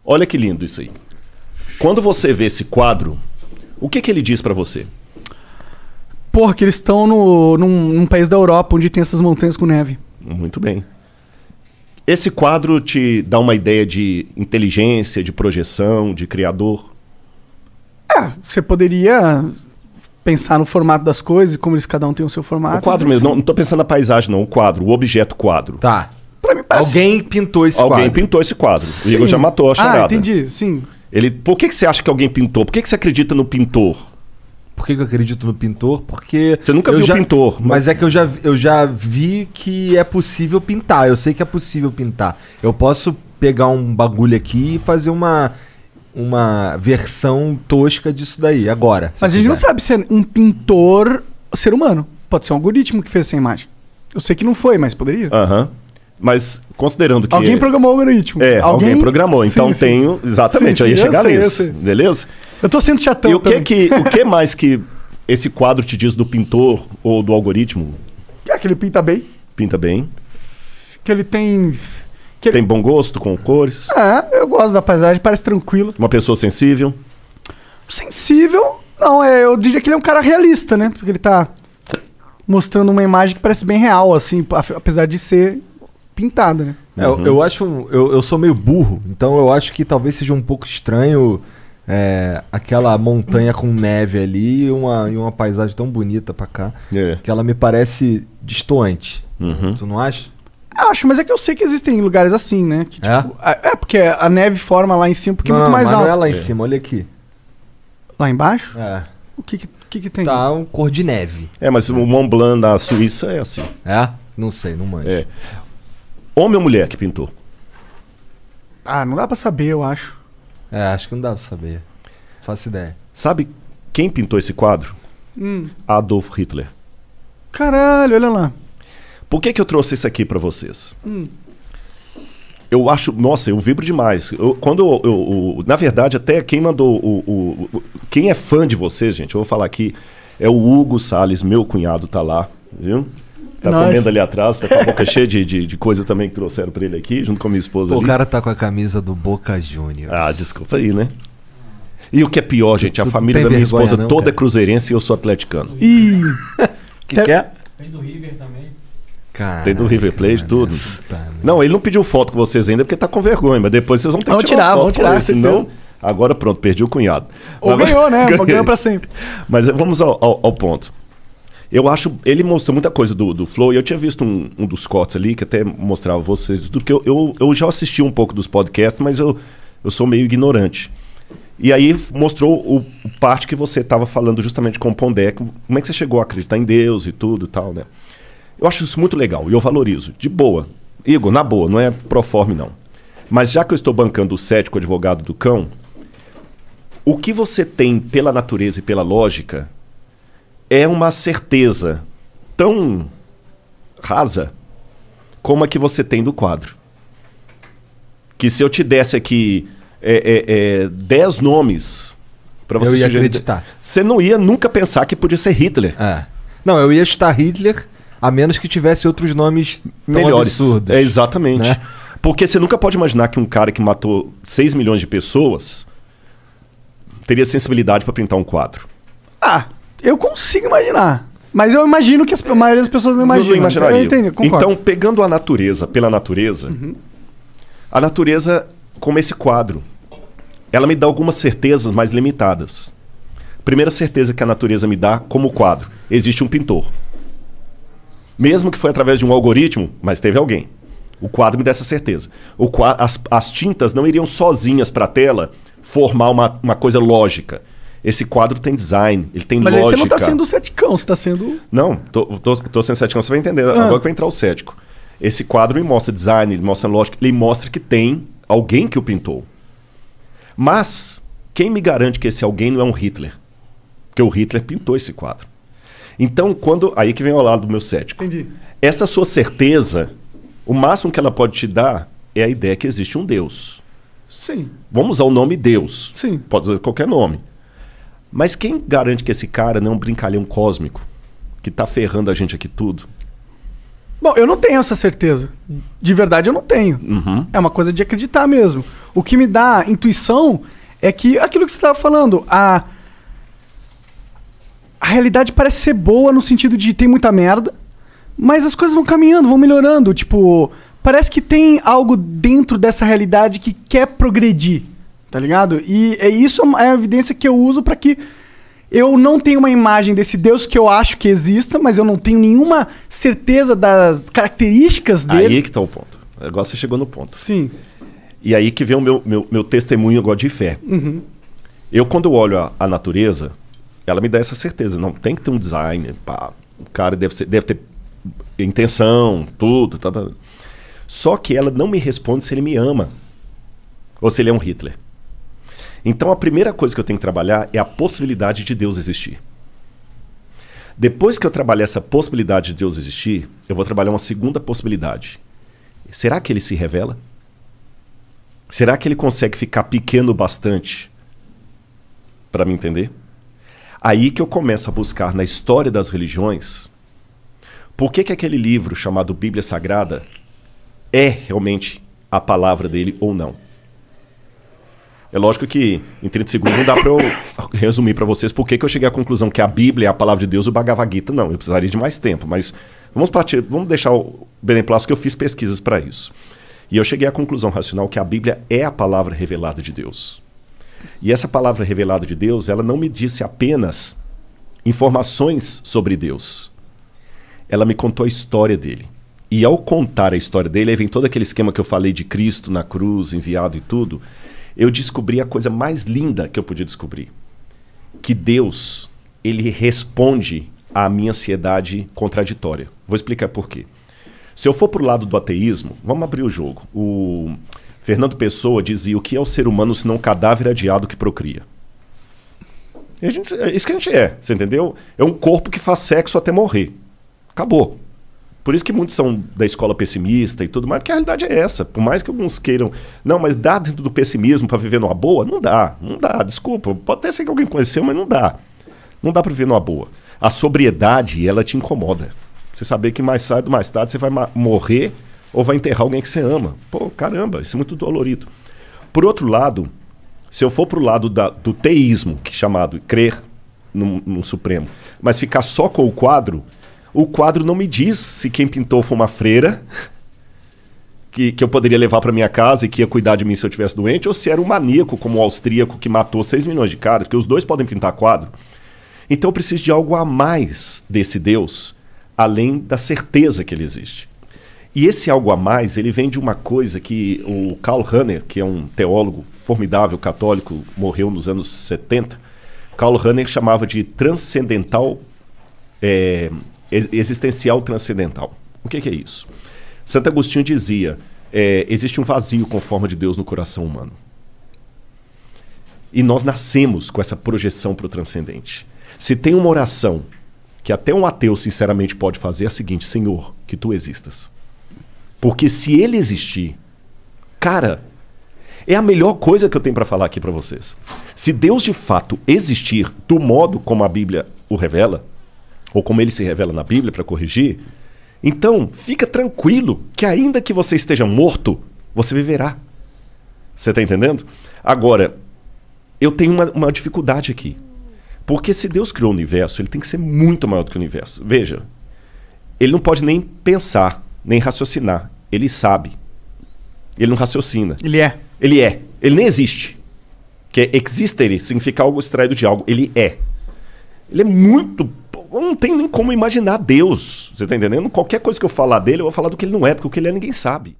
Olha que lindo isso aí. Quando você vê esse quadro, o que ele diz pra você? Porra, que eles estão num país da Europa onde tem essas montanhas com neve. Muito bem. Esse quadro te dá uma ideia de inteligência, de projeção, de criador? Você poderia pensar no formato das coisas e como eles cada um tem o seu formato. O quadro mesmo, não tô pensando na paisagem não, o quadro, o objeto quadro. Tá. Pra mim parece... Alguém pintou esse quadro. Alguém pintou esse quadro. Sim. O Igor já matou a charada. Entendi, sim. Por que você acha que alguém pintou? Por que você acredita no pintor? Por que eu acredito no pintor? Porque... Você nunca viu o pintor. Mas é que eu já vi que é possível pintar. Eu sei que é possível pintar. Eu posso pegar um bagulho aqui e fazer uma versão tosca disso daí, agora. Mas a gente não sabe se é um pintor ser humano. Pode ser um algoritmo que fez essa imagem. Eu sei que não foi, mas poderia. Aham. Mas considerando que... Alguém programou o algoritmo. Alguém programou. Então Sim, sim. tenho... Exatamente, Sim, eu ia chegar sei, nisso. Beleza? Eu tô sendo chatão E o também. que mais que esse quadro te diz do pintor ou do algoritmo? Que ele pinta bem. Pinta bem. Que ele tem... Tem bom gosto com cores. Eu gosto da paisagem, parece tranquilo. Uma pessoa sensível. Sensível? Não, eu diria que ele é um cara realista, né? Porque ele tá mostrando uma imagem que parece bem real, assim, apesar de ser pintada, né? Eu acho... Eu sou meio burro, então eu acho que talvez seja um pouco estranho aquela montanha com neve ali e uma paisagem tão bonita pra cá, que ela me parece distoante. Tu não acha? Eu acho, mas é que eu sei que existem lugares assim, né? Que, tipo, porque a neve forma lá em cima porque é muito mais alto. Não é lá em cima, olha aqui. Lá embaixo? É. O que tem? Tá um cor de neve. Mas o Mont Blanc da Suíça é assim. Não sei, não manjo. Homem ou mulher que pintou? Não dá pra saber, eu acho. Acho que não dá pra saber. Faço ideia. Sabe quem pintou esse quadro? Adolf Hitler. Caralho, olha lá. Por que eu trouxe isso aqui pra vocês? Eu acho... Nossa, eu vibro demais. Na verdade, até quem mandou... Quem é fã de vocês, gente, eu vou falar aqui, é o Hugo Salles, meu cunhado, tá lá, viu? Tá comendo ali atrás, tá com a boca cheia de coisa também que trouxeram pra ele aqui, junto com a minha esposa ali. O cara tá com a camisa do Boca Juniors. Desculpa aí, né? E o que é pior, gente, a família da minha esposa toda é cruzeirense e eu sou atleticano. Que é? Tem do River também. Caralho, tem do River Plate, tudo. Não, ele não pediu foto com vocês ainda porque tá com vergonha, mas depois vocês vão ter que tirar vamos tirar, senão... Agora pronto, perdi o cunhado. Ou ganhou, né? Ganhou pra sempre. Mas vamos ao ponto. Eu acho... Ele mostrou muita coisa do Flow e eu tinha visto um dos cortes ali que até mostrava vocês tudo, porque eu já assisti um pouco dos podcasts, mas eu sou meio ignorante. E aí mostrou o parte que você estava falando justamente com o Pondé, como é que você chegou a acreditar em Deus e tudo e tal, né? Eu acho isso muito legal e eu valorizo. De boa. Igor, na boa, não é proforme não. Mas já que eu estou bancando o cético advogado do cão, o que você tem pela natureza e pela lógica é uma certeza tão rasa como a que você tem do quadro. Que se eu te desse aqui 10 nomes para você eu ia acreditar. Você não ia nunca pensar que podia ser Hitler. Não, eu ia chutar Hitler a menos que tivesse outros nomes melhores. Absurdos. Exatamente. Né? Porque você nunca pode imaginar que um cara que matou 6 milhões de pessoas teria sensibilidade para pintar um quadro. Eu consigo imaginar. Mas eu imagino que a maioria das pessoas não imaginam. Não imaginaria. Eu entendo, concordo. Então, pegando a natureza pela natureza, a natureza, como esse quadro, ela me dá algumas certezas mais limitadas. Primeira certeza que a natureza me dá, como quadro, existe um pintor. Mesmo que foi através de um algoritmo, mas teve alguém. O quadro me dá essa certeza. As tintas não iriam sozinhas para a tela formar uma coisa lógica. Esse quadro tem design, ele tem lógica. Mas aí você não está sendo ceticão, você está sendo... Não, tô sendo ceticão, você vai entender. Agora que vai entrar o cético. Esse quadro me mostra design, ele mostra lógica, ele mostra que tem alguém que o pintou. Mas quem me garante que esse alguém não é um Hitler? Porque o Hitler pintou esse quadro. Então, aí que vem ao lado do meu cético. Entendi. Essa sua certeza, o máximo que ela pode te dar é a ideia que existe um Deus. Sim. Vamos usar o nome Deus. Sim. Pode usar qualquer nome. Mas quem garante que esse cara não é um brincalhão cósmico que tá ferrando a gente aqui tudo? Bom, eu não tenho essa certeza. De verdade, eu não tenho. É uma coisa de acreditar mesmo. O que me dá intuição é que aquilo que você estava falando, a realidade parece ser boa no sentido de tem muita merda, mas as coisas vão caminhando, vão melhorando. Tipo, parece que tem algo dentro dessa realidade que quer progredir, tá ligado? E isso é a evidência que eu uso para que eu não tenho uma imagem desse Deus que eu acho que exista, mas eu não tenho nenhuma certeza das características dele. Aí que tá o ponto. Agora você chegou no ponto. Sim. E aí que vem o meu testemunho agora de fé. Uhum. Eu, quando olho a natureza, ela me dá essa certeza. Não, tem que ter um design. Pá, o cara deve ter intenção, tudo. Tá. Só que ela não me responde se ele me ama. Ou se ele é um Hitler. Então a primeira coisa que eu tenho que trabalhar é a possibilidade de Deus existir. Depois que eu trabalhar essa possibilidade de Deus existir, eu vou trabalhar uma segunda possibilidade. Será que ele se revela? Será que ele consegue ficar pequeno bastante para me entender? Aí que eu começo a buscar na história das religiões por que aquele livro chamado Bíblia Sagrada é realmente a palavra dele ou não. É lógico que em 30 segundos não dá para eu resumir para vocês por que eu cheguei à conclusão que a Bíblia é a palavra de Deus e o Bhagavad Gita não. Eu precisaria de mais tempo, mas vamos deixar o beneplácito que eu fiz pesquisas para isso. E eu cheguei à conclusão racional que a Bíblia é a palavra revelada de Deus. E essa palavra revelada de Deus, ela não me disse apenas informações sobre Deus. Ela me contou a história dele. E ao contar a história dele, aí vem todo aquele esquema que eu falei de Cristo na cruz, enviado e tudo, eu descobri a coisa mais linda que eu podia descobrir. Que Deus, ele responde à minha ansiedade contraditória. Vou explicar por quê. Se eu for pro lado do ateísmo, vamos abrir o jogo. O Fernando Pessoa dizia: o que é o ser humano senão um cadáver adiado que procria? E é isso que a gente é, você entendeu? É um corpo que faz sexo até morrer. Acabou. Por isso que muitos são da escola pessimista e tudo mais, porque a realidade é essa. Por mais que alguns queiram... Não, mas dá dentro do pessimismo para viver numa boa? Não dá, desculpa. Pode até ser que alguém conheceu, mas não dá. Não dá para viver numa boa. A sobriedade, ela te incomoda. Você saber que mais cedo ou mais tarde você vai morrer ou vai enterrar alguém que você ama. Pô, caramba, isso é muito dolorido. Por outro lado, se eu for pro lado do teísmo, que é chamado crer no Supremo, mas ficar só com o quadro não me diz se quem pintou foi uma freira que eu poderia levar para minha casa e que ia cuidar de mim se eu estivesse doente, ou se era um maníaco como o austríaco que matou 6 milhões de caras, porque os dois podem pintar quadro. Então eu preciso de algo a mais desse Deus, além da certeza que ele existe. E esse algo a mais, ele vem de uma coisa que o Karl Rahner, que é um teólogo formidável, católico, morreu nos anos 70, Karl Rahner chamava de transcendental, existencial transcendental. O que é isso? Santo Agostinho dizia, existe um vazio com forma de Deus no coração humano. E nós nascemos com essa projeção para o transcendente. Se tem uma oração que até um ateu sinceramente pode fazer, é a seguinte: Senhor, que tu existas. Porque se ele existir, cara, é a melhor coisa que eu tenho para falar aqui para vocês. Se Deus de fato existir do modo como a Bíblia o revela, ou como ele se revela na Bíblia para corrigir, então fica tranquilo que ainda que você esteja morto, você viverá. Você está entendendo? Agora, eu tenho uma dificuldade aqui. Porque se Deus criou o universo, ele tem que ser muito maior do que o universo. Veja, ele não pode nem pensar, nem raciocinar. Ele sabe. Ele não raciocina. Ele é. Ele é. Ele nem existe. Que existere significa algo extraído de algo. Ele é. Ele é muito... Eu não tenho nem como imaginar Deus. Você está entendendo? Qualquer coisa que eu falar dele, eu vou falar do que ele não é, porque o que ele é ninguém sabe.